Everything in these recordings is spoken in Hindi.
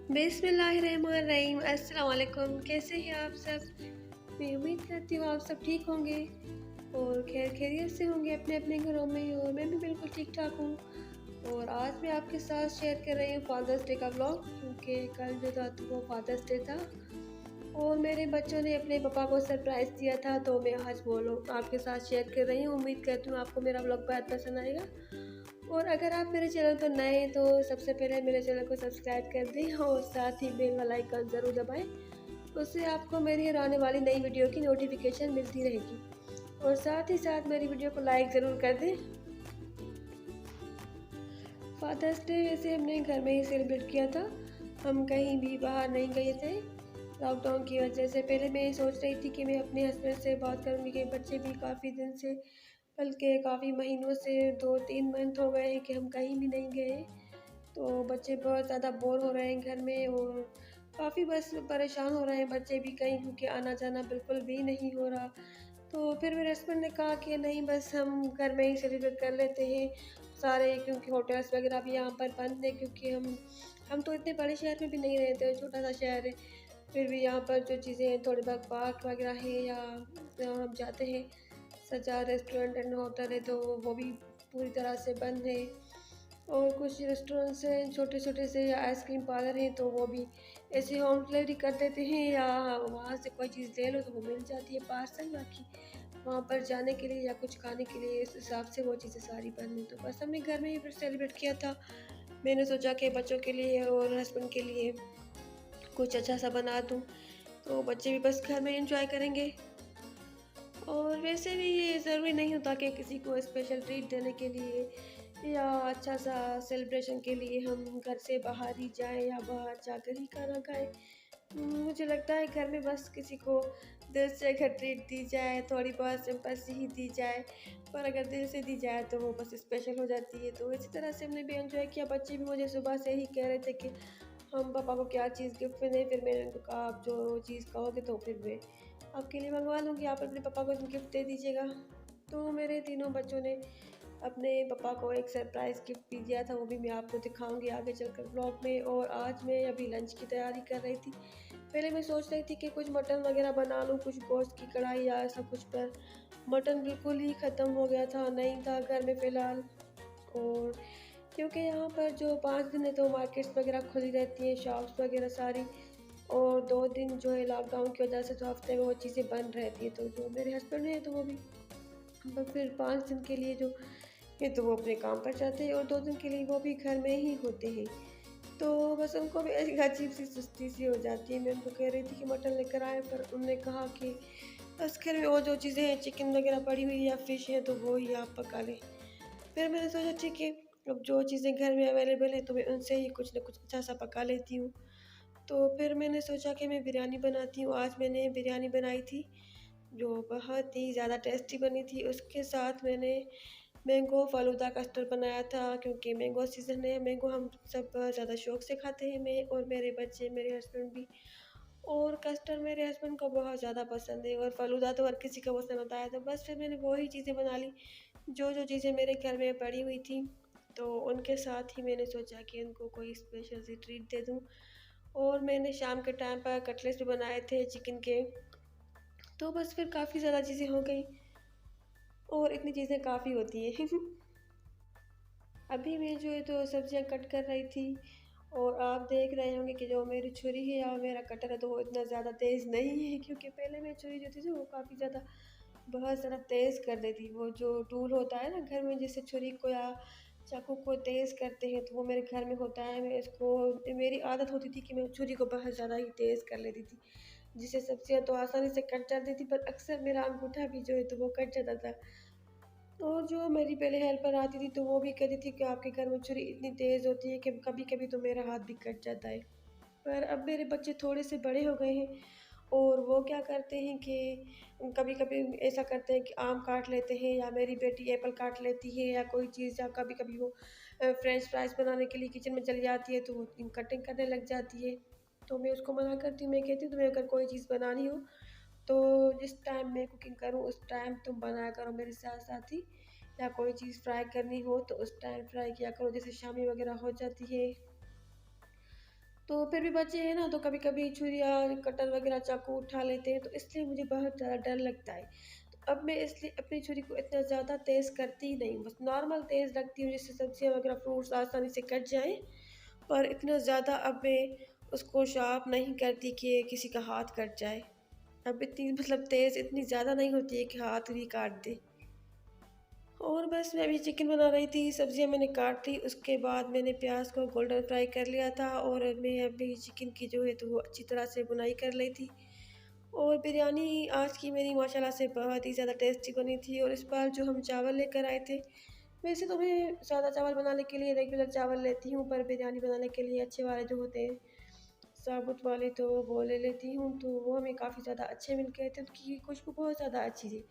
बिस्मिल्लाहिर्रहमानिर्रहीम। अस्सलाम वालेकुम। कैसे हैं आप सब? मैं उम्मीद करती हूँ आप सब ठीक होंगे और खैर खैरियत से होंगे अपने अपने घरों में, और मैं भी बिल्कुल ठीक ठाक हूँ। और आज मैं आपके साथ शेयर कर रही हूँ फादर्स डे का व्लॉग, क्योंकि कल जो था तो वो फादर्स डे था और मेरे बच्चों ने अपने पापा को सरप्राइज़ दिया था, तो मैं आज वो लोग आपके साथ शेयर कर रही हूँ। उम्मीद करती हूँ आपको मेरा व्लॉग बहुत पसंद आएगा। और अगर आप मेरे चैनल पर नए हैं तो सबसे पहले मेरे चैनल को सब्सक्राइब कर दें और साथ ही बेल वाला आइकन ज़रूर दबाएं। उससे आपको मेरी आने वाली नई वीडियो की नोटिफिकेशन मिलती रहेगी। और साथ ही साथ मेरी वीडियो को लाइक ज़रूर कर दें। फादर्स डे वैसे हमने घर में ही सेलिब्रेट किया था, हम कहीं भी बाहर नहीं गए थे लॉकडाउन की वजह से। पहले मैं सोच रही थी कि मैं अपने हस्बैंड से बात करूँगी कि बच्चे भी काफ़ी दिन से, बल्कि काफ़ी महीनों से 2-3 मंथ हो गए हैं कि हम कहीं भी नहीं गए। तो बच्चे बहुत ज़्यादा बोर हो रहे हैं घर में और काफ़ी बस परेशान हो रहे हैं बच्चे भी कहीं, क्योंकि आना जाना बिल्कुल भी नहीं हो रहा। तो फिर मेरे हस्बैंड ने कहा कि नहीं, बस हम घर में ही सेलिब्रेट कर लेते हैं सारे, क्योंकि होटल्स वगैरह भी यहाँ पर बंद है, क्योंकि हम तो इतने बड़े शहर में भी नहीं रहते हैं, छोटा सा शहर है। फिर भी यहाँ पर जो चीज़ें हैं, थोड़े बहुत पार्क वगैरह है या जहाँ हम जाते हैं सजा रेस्टोरेंट एंड होटल है, तो वो भी पूरी तरह से बंद है। और कुछ रेस्टोरेंट्स हैं छोटे छोटे से या आइसक्रीम पार्लर हैं, तो वो भी ऐसे होम डिलीवरी कर देते हैं या वहाँ से कोई चीज़ ले लो तो वो मिल जाती है पार्सल। बाकी वहाँ पर जाने के लिए या कुछ खाने के लिए इस हिसाब से वो चीज़ें सारी बंद हैं। तो बस हमने घर में ही फिर सेलिब्रेट किया था। मैंने सोचा कि बच्चों के लिए और हस्बैंड के लिए कुछ अच्छा सा बना दूँ, तो बच्चे भी बस घर में एंजॉय करेंगे। और वैसे भी ये ज़रूरी नहीं होता कि किसी को स्पेशल ट्रीट देने के लिए या अच्छा सा सेलिब्रेशन के लिए हम घर से बाहर ही जाएं या बाहर जाकर ही खाना खाएं। मुझे लगता है घर में बस किसी को दिल से अगर ट्रीट दी जाए, थोड़ी बहुत सिंपल सी ही दी जाए, पर अगर दिल से दी जाए तो वो बस स्पेशल हो जाती है। तो इसी तरह से हमने भी एंजॉय किया। बच्चे भी मुझे सुबह से ही कह रहे थे कि हम पापा को क्या चीज़ गिफ्ट में दें। फिर मैंने उनको कहा आप जो चीज़ कहोगे तो फिर मैं आपके लिए मंगवा लूँगी, आप अपने पापा को गिफ्ट दे दीजिएगा। तो मेरे तीनों बच्चों ने अपने पापा को एक सरप्राइज़ गिफ्ट भी दिया था, वो भी मैं आपको दिखाऊँगी आगे चलकर ब्लॉग में। और आज मैं अभी लंच की तैयारी कर रही थी। पहले मैं सोच रही थी कि कुछ मटन वगैरह बना लूँ, कुछ गोश्त की कढ़ाई या ऐसा कुछ, पर मटन बिल्कुल ही ख़त्म हो गया था, नहीं था घर में फ़िलहाल। और क्योंकि यहाँ पर जो 5 दिन है तो मार्केट्स वगैरह खुली रहती हैं, शॉप्स वगैरह सारी, और 2 दिन जो है लॉकडाउन की वजह से तो हफ़्ते में वो चीज़ें बंद रहती हैं। तो जो मेरे हस्बैंड हैं तो वो भी फिर 5 दिन के लिए जो है तो वो अपने काम पर जाते हैं और 2 दिन के लिए वो भी घर में ही होते हैं। तो बस उनको भी एक अजीब-सी सुस्ती सी हो जाती है। मैं उनको कह रही थी कि मटन लेकर आएँ, पर उन्होंने कहा कि बस घर में और जो चीज़ें हैं, चिकन वगैरह पड़ी हुई है या फ़िश है तो वो ही आप पका लें। फिर मैंने सोचा ठीक है, अब जो चीज़ें घर में अवेलेबल है तो मैं उनसे ही कुछ न कुछ अच्छा-सा पका लेती हूँ। तो फिर मैंने सोचा कि मैं बिरयानी बनाती हूँ। आज मैंने बिरयानी बनाई थी, जो बहुत ही ज़्यादा टेस्टी बनी थी। उसके साथ मैंने मैंगो फ़ालूदा कस्टर्ड बनाया था, क्योंकि मैंगो सीज़न है। मैंगो हम सब बहुत ज़्यादा शौक से खाते हैं, मैं और मेरे बच्चे, मेरे हस्बैंड भी। और कस्टर्ड मेरे हस्बैंड को बहुत ज़्यादा पसंद है और फ़ालूदा तो हर किसी को पसंद होता है। तो बस फिर मैंने वही चीज़ें बना ली, जो चीज़ें मेरे घर में पड़ी हुई थी। तो उनके साथ ही मैंने सोचा कि उनको कोई स्पेशल सी ट्रीट दे दूँ। और मैंने शाम के टाइम पर कटलेट्स भी बनाए थे चिकन के। तो बस फिर काफ़ी ज़्यादा चीज़ें हो गई और इतनी चीज़ें काफ़ी होती हैं। अभी मैं जो है तो सब्जियां कट कर रही थी और आप देख रहे होंगे कि जो मेरी छुरी है या मेरा कटर है तो वो इतना ज़्यादा तेज़ नहीं है, क्योंकि पहले मेरी छुरी जो थी जो वो काफ़ी ज़्यादा बहुत ज़्यादा तेज़ कर देती। वो जो टूल होता है ना घर में, जिससे छुरी को या चाकू को तेज़ करते हैं, तो वो मेरे घर में होता है। मैं इसको, मेरी आदत होती थी कि मैं छुरी को बहुत ज़्यादा ही तेज़ कर लेती थी, जिससे सब्जियां तो आसानी से कट जाती थी, पर अक्सर मेरा अंगूठा भी जो है तो वो कट जाता था। और जो मेरी पहले हेल्पर आती थी तो वो भी कहती थी कि आपके घर में छुरी इतनी तेज़ होती है कि कभी-कभी तो मेरा हाथ भी कट जाता है। पर अब मेरे बच्चे थोड़े से बड़े हो गए हैं और वो क्या करते हैं कि कभी-कभी ऐसा करते हैं कि आम काट लेते हैं या मेरी बेटी एप्पल काट लेती है या कोई चीज़, या कभी-कभी वो फ्रेंच फ्राइज़ बनाने के लिए किचन में चली जाती है तो वो कटिंग करने लग जाती है। तो मैं उसको मना करती हूँ, मैं कहती हूँ तुम्हें अगर कोई चीज़ बनानी हो तो जिस टाइम मैं कुकिंग करूँ उस टाइम तुम बनाया करो मेरे साथ-साथ ही, या कोई चीज़ फ्राई करनी हो तो उस टाइम फ्राई किया करो, जैसे शामी वग़ैरह हो जाती है। तो फिर भी बच्चे हैं ना, तो कभी कभी छुरियाँ कटर वगैरह चाकू उठा लेते हैं, तो इसलिए मुझे बहुत ज़्यादा डर लगता है। तो अब मैं इसलिए अपनी छुरी को इतना ज़्यादा तेज़ करती ही नहीं, बस नॉर्मल तेज़ रखती हूँ जिससे सब्जियाँ वगैरह फ्रूट्स आसानी से कट जाएँ। पर इतना ज़्यादा अब मैं उसको शार्प नहीं करती कि किसी का हाथ कट जाए। अब इतनी मतलब तेज़ इतनी ज़्यादा नहीं होती है कि हाथ भी काट दे। और बस मैं अभी चिकन बना रही थी, सब्जियां मैंने काट ली, उसके बाद मैंने प्याज को गोल्डन फ्राई कर लिया था और मैं अभी चिकन की जो है तो वो अच्छी तरह से बुनाई कर ली थी। और बिरयानी आज की मेरी माशाल्लाह से बहुत ही ज़्यादा टेस्टी बनी थी। और इस बार जो हम चावल लेकर आए थे, वैसे तो मैं सादा चावल बनाने के लिए रेगुलर चावल लेती हूँ, पर बिरयानी बनाने के लिए अच्छे वाले जो होते हैं साबुत वाले, तो वो ले लेती हूँ। तो वो हमें काफ़ी ज़्यादा अच्छे मिल गए थे, उनकी खुशबू बहुत ज़्यादा अच्छी थी।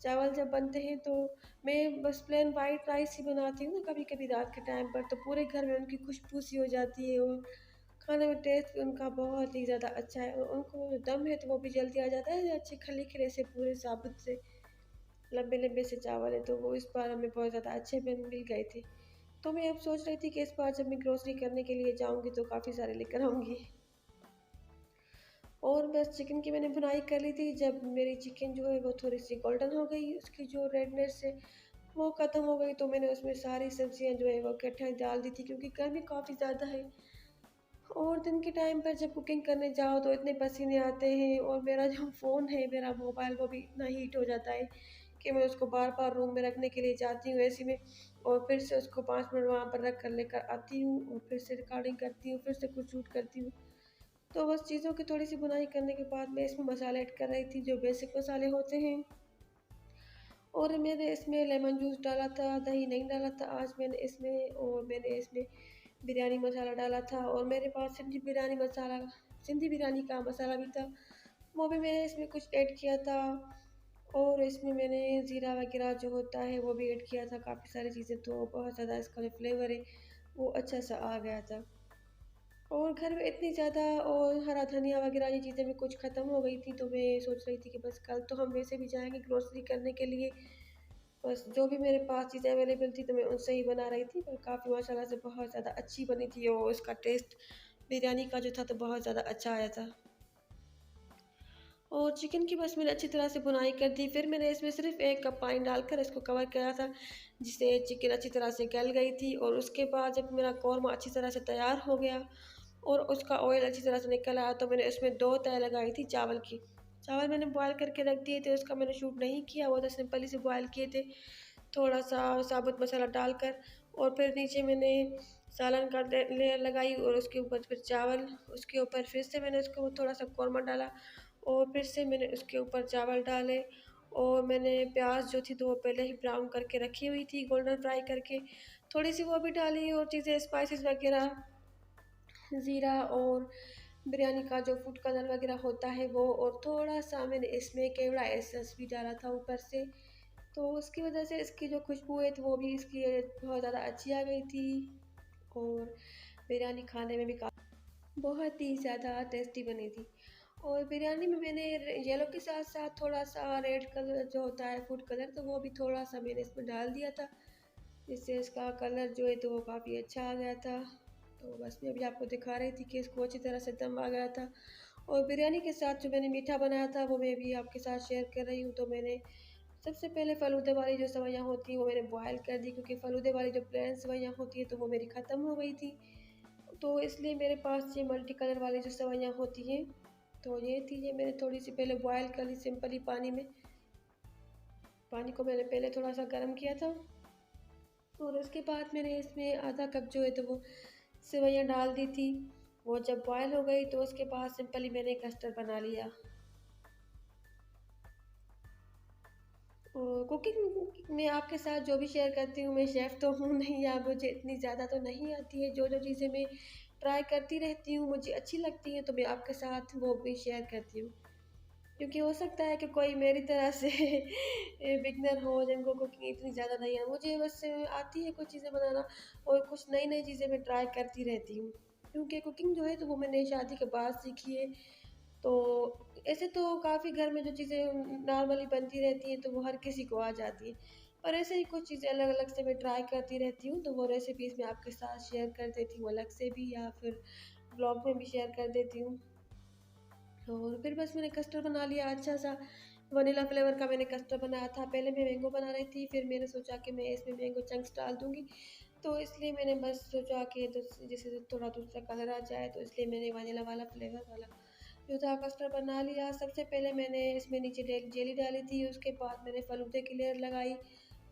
चावल जब बनते हैं तो मैं बस प्लेन वाइट राइस ही बनाती हूँ ना कभी-कभी रात के टाइम पर, तो पूरे घर में उनकी खुशबू सी हो जाती है और खाने में टेस्ट भी उनका बहुत ही ज़्यादा अच्छा है। और उनको जो दम है तो वो भी जल्दी आ जाता है, अच्छे खले-खले से पूरे साबुत से लंबे-लंबे से चावल है, तो वो इस बार हमें बहुत ज़्यादा अच्छे बन मिल गए थे। तो मैं अब सोच रही थी कि इस बार जब मैं ग्रोसरी करने के लिए जाऊँगी तो काफ़ी सारे लेकर आऊँगी। और बस चिकन की मैंने भुनाई कर ली थी, जब मेरी चिकन जो है वो थोड़ी-सी गोल्डन हो गई, उसकी जो रेडनेस है वो ख़त्म हो गई, तो मैंने उसमें सारी सब्ज़ियाँ जो है वो इकट्ठे डाल दी थी, क्योंकि गर्मी काफ़ी ज़्यादा है। और दिन के टाइम पर जब कुकिंग करने जाओ तो इतने पसीने आते हैं, और मेरा जो फ़ोन है, मेरा मोबाइल, वो भी इतना हीट हो जाता है कि मैं उसको बार-बार रूम में रखने के लिए जाती हूँ एसी में, और फिर से उसको 5 मिनट वहाँ पर रख कर लेकर आती हूँ और फिर से रिकॉर्डिंग करती हूँ, फिर से कुछ शूट करती हूँ। तो बस चीज़ों की थोड़ी-सी बुनाई करने के बाद मैं इसमें मसाले ऐड कर रही थी, जो बेसिक मसाले होते हैं। और मैंने इसमें लेमन जूस डाला था, दही नहीं डाला था आज मैंने इसमें, और मैंने इसमें बिरयानी मसाला डाला था, और मेरे पास सिंधी बिरयानी का मसाला भी था, वो भी मैंने इसमें कुछ ऐड किया था। और इसमें मैंने ज़ीरा वगैरह जो होता है वो भी ऐड किया था, काफ़ी सारी चीज़ें, तो बहुत ज़्यादा इसका जो फ्लेवर है वो अच्छा सा आ गया था। और घर में इतनी ज़्यादा और हरा धनिया वगैरह ये चीज़ें भी कुछ ख़त्म हो गई थी, तो मैं सोच रही थी कि बस कल तो हम वैसे भी जाएँगे ग्रोसरी करने के लिए, बस जो भी मेरे पास चीज़ें अवेलेबल थी तो मैं उनसे ही बना रही थी, पर काफ़ी माशाल्लाह से बहुत ज़्यादा अच्छी बनी थी, और उसका टेस्ट बिरयानी का जो था तो बहुत ज़्यादा अच्छा आया था। और चिकन की बस मैंने अच्छी तरह से बुनाई कर दी, फिर मैंने इसमें सिर्फ़ 1 कप पानी डालकर इसको कवर किया था, जिससे चिकन अच्छी तरह से गल गई थी। और उसके बाद जब मेरा कौरमा अच्छी तरह से तैयार हो गया और उसका ऑयल अच्छी तरह से निकल आया, तो मैंने इसमें 2 तह लगाई थी चावल की। चावल मैंने बॉयल करके रख दिए थे, उसका मैंने शूट नहीं किया, वो तो सिंपली से बॉयल किए थे, थोड़ा-सा साबुत मसाला डालकर। और फिर नीचे मैंने सालन का लेयर लगाई और उसके ऊपर फिर चावल, उसके ऊपर फिर से मैंने उसको थोड़ा-सा कौरमा डाला, और फिर से मैंने उसके ऊपर चावल डाले। और मैंने प्याज जो थी तो वो पहले ही ब्राउन करके रखी हुई थी, गोल्डन फ्राई करके, थोड़ी-सी वो भी डाली, और चीज़ें स्पाइसेस वगैरह, ज़ीरा और बिरयानी का जो फूड कलर वगैरह होता है वो, और थोड़ा-सा मैंने इसमें केवड़ा एसेंस भी डाला था ऊपर से। तो उसकी वजह से इसकी जो खुशबू है तो वो भी इसकी बहुत ज़्यादा अच्छी आ गई थी, और बिरयानी खाने में भी बहुत ही ज़्यादा टेस्टी बनी थी। और बिरयानी में मैंने येलो के साथ-साथ थोड़ा-सा रेड कलर जो होता है फूड कलर, तो वो भी थोड़ा-सा मैंने इसमें डाल दिया था, जिससे इसका कलर जो है तो वो काफ़ी अच्छा आ गया था। तो बस मैं अभी आपको दिखा रही थी कि इसको अच्छी तरह से दम आ गया था। और बिरयानी के साथ जो मैंने मीठा बनाया था वो मैं भी आपके साथ शेयर कर रही हूँ। तो मैंने सबसे पहले फ़ालूदे वाली जो सेवइयाँ होती हैं वो मैंने बॉयल कर दी, क्योंकि फ़ालूदे वाली जो प्लेन सेवइयाँ होती हैं तो वो मेरी ख़त्म हो गई थी। तो इसलिए मेरे पास ये मल्टी कलर वाली जो सेवइयाँ होती हैं, तो ये थी, ये मैंने थोड़ी-सी पहले बॉयल कर ली सिंपली पानी में। पानी को मैंने पहले थोड़ा-सा गर्म किया था, और उसके बाद मैंने इसमें आधा कप जो है तो वो सेवइयाँ डाल दी थी। वो जब बॉयल हो गई तो उसके बाद सिंपली मैंने कस्टर्ड बना लिया। और कुकिंग में आपके साथ जो भी शेयर करती हूँ, मैं शेफ़ तो हूँ नहीं, या मुझे इतनी ज़्यादा तो नहीं आती है। जो-जो चीज़ें मैं ट्राई करती रहती हूँ, मुझे अच्छी लगती हैं, तो मैं आपके साथ वो भी शेयर करती हूँ। क्योंकि हो सकता है कि कोई मेरी तरह से बिगिनर हो, जिनको कुकिंग इतनी ज़्यादा नहीं है। मुझे बस आती है कुछ चीज़ें बनाना, और कुछ नई-नई चीज़ें मैं ट्राई करती रहती हूँ। क्योंकि कुकिंग जो है तो वो मैंने शादी के बाद सीखी है। तो ऐसे तो काफ़ी घर में जो चीज़ें नॉर्मली बनती रहती हैं तो वो हर किसी को आ जाती हैं। पर ऐसे ही कुछ चीज़ें अलग-अलग से मैं ट्राई करती रहती हूँ, तो वो रेसिपीज़ मैं आपके साथ शेयर कर देती हूँ अलग से भी, या फिर ब्लॉग में भी शेयर कर देती हूँ। और फिर बस मैंने कस्टर्ड बना लिया अच्छा सा, वनीला फ्लेवर का मैंने कस्टर्ड बनाया था। पहले मैं मैंगो बना रही थी, फिर मैंने सोचा कि मैं इसमें मैंगो चंक्स डाल दूँगी, तो इसलिए मैंने बस सोचा कि जैसे थोड़ा दूसरा कलर आ जाए, तो इसलिए मैंने वनीला वाला फ्लेवर वाला जो था कस्टर्ड बना लिया। सबसे पहले मैंने इसमें नीचे जेली डाली थी, उसके बाद मैंने फालूदे की लेयर लगाई,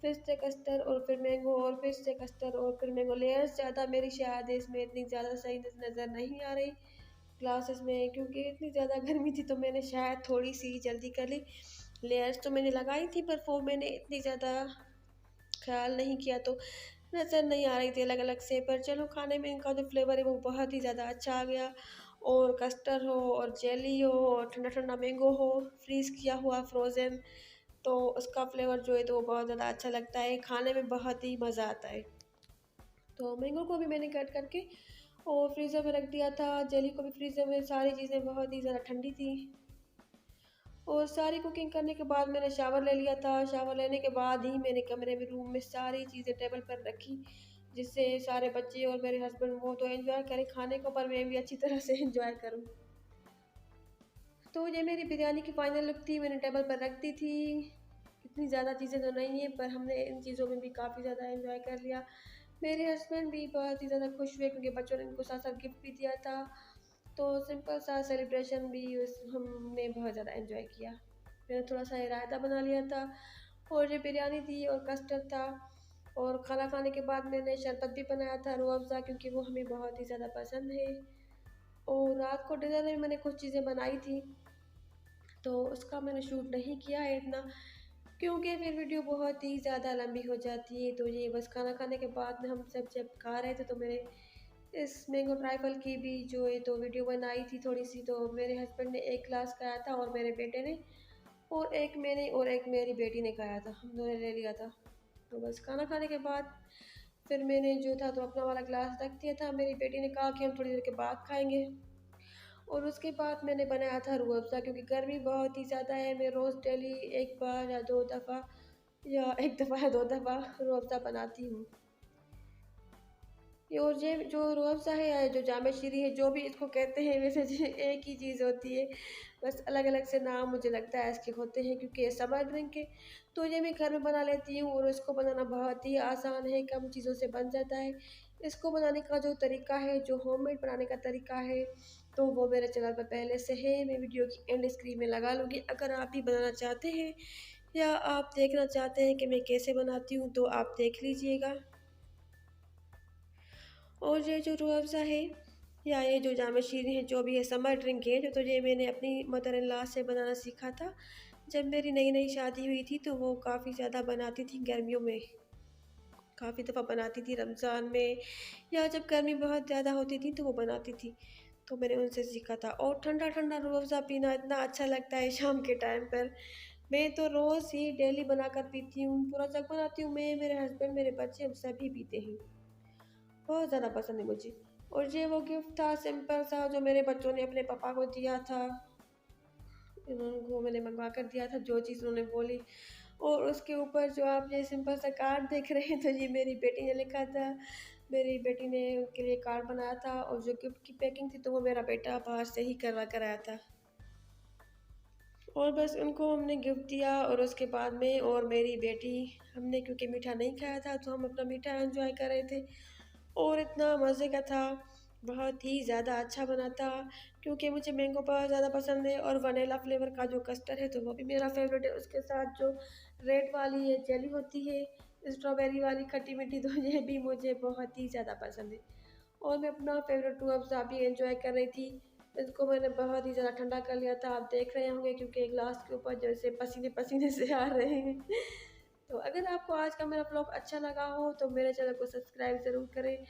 फिर से कस्टर्ड और फिर मैंगो और फिर से कस्टर्ड और फिर मैंगो। लेयर्स ज़्यादा मेरी शायद इसमें इतनी ज़्यादा सही नज़र नहीं आ रही ग्लासेस में, क्योंकि इतनी ज़्यादा गर्मी थी, तो मैंने शायद थोड़ी सी जल्दी कर ली। लेयर्स तो मैंने लगाई थी, पर वो मैंने इतनी ज़्यादा ख्याल नहीं किया, तो नज़र नहीं आ रही थी अलग अलग से। पर चलो, खाने में इनका जो फ्लेवर है वो बहुत ही ज़्यादा अच्छा आ गया। और कस्टर्ड हो और जेली हो और ठंडा ठंडा मैंगो हो, फ्रीज़ किया हुआ फ्रोज़न, तो उसका फ्लेवर जो है तो वो बहुत ज़्यादा अच्छा लगता है, खाने में बहुत ही मज़ा आता है। तो मैंगो को भी मैंने कट करके और फ्रीज़र में रख दिया था, जेली को भी फ्रीज़र में। सारी चीज़ें बहुत ही ज़्यादा ठंडी थी। और सारी कुकिंग करने के बाद मैंने शावर ले लिया था। शावर लेने के बाद ही मैंने कमरे में, रूम में सारी चीज़ें टेबल पर रखी, जिससे सारे बच्चे और मेरे हस्बैंड वो तो एंजॉय करें खाने को, पर मैं भी अच्छी तरह से एंजॉय करूँ। तो ये मेरी बिरयानी की फाइनल लुक थी, मैंने टेबल पर रख दी थी। इतनी ज़्यादा चीज़ें तो नहीं है, पर हमने इन चीज़ों में भी काफ़ी ज़्यादा एंजॉय कर लिया। मेरे हस्बैंड भी बहुत ही ज़्यादा खुश हुए, क्योंकि बच्चों ने इनको साथ साथ गिफ्ट भी दिया था। तो सिंपल सा सेलिब्रेशन भी उस हमने बहुत ज़्यादा एंजॉय किया। मैंने थोड़ा सा ये रायता बना लिया था, और ये बिरयानी थी और कस्टर्ड था। और खाना खाने के बाद मैंने शरबत भी बनाया था, रूह अफ़ज़ा, क्योंकि वो हमें बहुत ही ज़्यादा पसंद है। और रात को डिनर में मैंने कुछ चीज़ें बनाई थी, तो उसका मैंने शूट नहीं किया है इतना, क्योंकि फिर वीडियो बहुत ही ज़्यादा लंबी हो जाती है। तो ये बस खाना खाने के बाद में हम सब जब खा रहे थे, तो मैंने इस मैंगो ट्राइफल की भी जो है तो वीडियो बनाई थी थोड़ी सी। तो मेरे हस्बैंड ने एक ग्लास खाया था और मेरे बेटे ने, और एक मैंने और एक मेरी बेटी ने खाया था, हम दोनों ने ले लिया था। तो बस खाना खाने के बाद फिर मैंने जो था तो अपना वाला ग्लास रख दिया था। मेरी बेटी ने कहा कि हम थोड़ी देर के बाद खाएंगे, और उसके बाद मैंने बनाया था रूह अफ़ज़ा, क्योंकि गर्मी बहुत ही ज़्यादा है। मैं रोज़ डेली एक बार या 2 दफ़ा, या 1 दफ़ा या 2 दफ़ा रूह अफ़ज़ा बनाती हूँ। ये और ये जो रूह अफ़ज़ा है या जो जाम शीरी है, जो भी इसको कहते हैं, वैसे ये एक ही चीज़ होती है, बस अलग-अलग से नाम मुझे लगता है इसके होते हैं, क्योंकि ये समर ड्रिंक है। तो ये मैं घर में बना लेती हूँ, और इसको बनाना बहुत ही आसान है, कम चीज़ों से बन जाता है। इसको बनाने का जो तरीका है, जो होममेड बनाने का तरीका है, तो वो मेरे चैनल पर पहले से है, मैं वीडियो की एंड स्क्रीन में लगा लूँगी। अगर आप भी बनाना चाहते हैं या आप देखना चाहते हैं कि मैं कैसे बनाती हूँ, तो आप देख लीजिएगा। और ये जो रूह अफ़ज़ा है या ये जो जाम शीरी है, जो भी ये समर ड्रिंक है, तो ये मैंने अपनी मदर इन लॉ से बनाना सीखा था। जब मेरी नई-नई शादी हुई थी, तो वो काफ़ी ज़्यादा बनाती थी गर्मियों में, काफ़ी दफ़ा बनाती थी रमज़ान में, या जब गर्मी बहुत ज़्यादा होती थी तो वो बनाती थी। तो मैंने उनसे सीखा था। और ठंडा-ठंडा रूह अफ़ज़ा पीना इतना अच्छा लगता है शाम के टाइम पर। मैं तो रोज़ ही डेली बनाकर पीती हूँ, पूरा जग बनाती हूँ मैं, मेरे हस्बैंड, मेरे बच्चे, हम सभी पीते हैं। बहुत ज़्यादा पसंद है मुझे। और ये वो गिफ्ट था सिंपल सा, जो मेरे बच्चों ने अपने पापा को दिया था। उनको मैंने मँगवा कर दिया था, जो चीज़ उन्होंने बोली। और उसके ऊपर जो आप ये सिंपल सा कार्ड देख रहे हैं, तो ये मेरी बेटी ने लिखा था। मेरी बेटी ने उनके लिए कार्ड बनाया था, और जो गिफ्ट की पैकिंग थी, तो वो मेरा बेटा बाहर से ही करवा कर आया था। और बस उनको हमने गिफ्ट दिया, और उसके बाद में और मेरी बेटी, हमने क्योंकि मीठा नहीं खाया था, तो हम अपना मीठा एंजॉय कर रहे थे। और इतना मज़े का था, बहुत ही ज़्यादा अच्छा बना था, क्योंकि मुझे मैंगो बहुत ज़्यादा पसंद है, और वनीला फ्लेवर का जो कस्टर्ड है, तो वो भी मेरा फेवरेट है। उसके साथ जो रेड वाली ये जेली होती है, स्ट्रॉबेरी वाली खट्टी मीठी, तो ये भी मुझे बहुत ही ज़्यादा पसंद है। और मैं अपना फेवरेट रूह अफ़ज़ा भी एंजॉय कर रही थी। इसको मैंने बहुत ही ज़्यादा ठंडा कर लिया था, आप देख रहे होंगे, क्योंकि ग्लास के ऊपर जैसे पसीने-पसीने से आ रहे हैं। तो अगर आपको आज का मेरा व्लॉग अच्छा लगा हो, तो मेरे चैनल को सब्सक्राइब ज़रूर करें।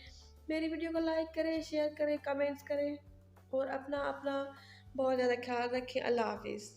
मेरी वीडियो को लाइक करें, शेयर करें, कमेंट्स करें, और अपना अपना बहुत ज़्यादा ख़्याल रखें। अल्लाह हाफ़िज़।